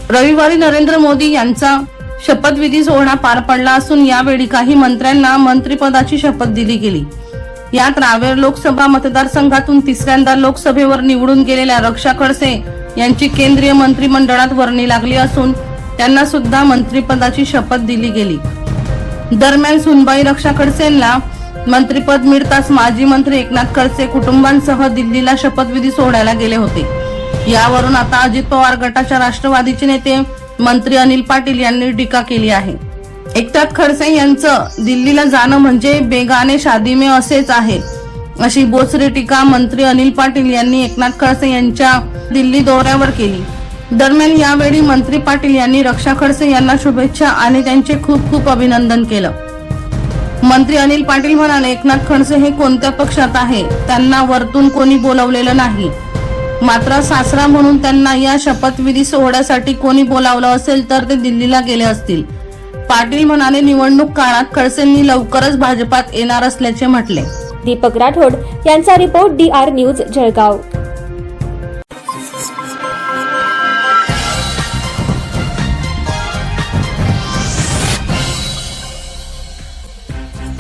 रविवारी नरेंद्र मोदी यांचा शपथविधी सोहळा पार पडला असून यावेळी काही मंत्र्यांना मंत्रिपदाची शपथ दिली गेली। यात रावेर लोकसभा मतदारसंघातून तिसऱ्यांदा लोकसभेवर निवडून गेलेल्या रक्षा खडसे यांची केंद्रीय मंत्रिमंडळात वर्णी लागली असून त्यांना सुद्धा मंत्रिपदाची शपथ दिली गेली। दरम्यान सुनबाई रक्षा खडसेंना मंत्रिपद मिळताच माजी मंत्री एकनाथ खडसे कुटुंबांसह दिल्लीला शपथविधी सोहळ्याला गेले होते। यावरून आता अजित पवार गटाच्या राष्ट्रवादीचे नेते मंत्री अनिल पाटील यांनी टीका केली आहे। एकनाथ खडसे यांचं दिल्लीला जाणं म्हणजे बेगाने शादी में असेच आहे, अशी बोचरी टीका मंत्री अनिल पाटील यांनी एकनाथ खडसे यांच्या दिल्ली दौऱ्यावर केली। दरम्यान यावेळी मंत्री पाटील यांनी रक्षा खडसे यांना शुभेच्छा आणि त्यांचे खूप खूप अभिनंदन केलं। मंत्री अनिल पाटील म्हणाले, एकनाथ खडसे हे कोणत्या पक्षात आहे, त्यांना वरतून कोणी बोलवलेलं नाही, मात्र सासरा म्हणून त्यांना या शपथविधी सोहळ्यासाठी कोणी बोलावलं असेल तर ते दिल्लीला गेले असतील। पाटील म्हणाले, निवडणूक काळात खडसेंनी लवकरच भाजपात येणार असल्याचे म्हटले। दीपक राठोड यांचा रिपोर्ट DR न्यूज जळगाव।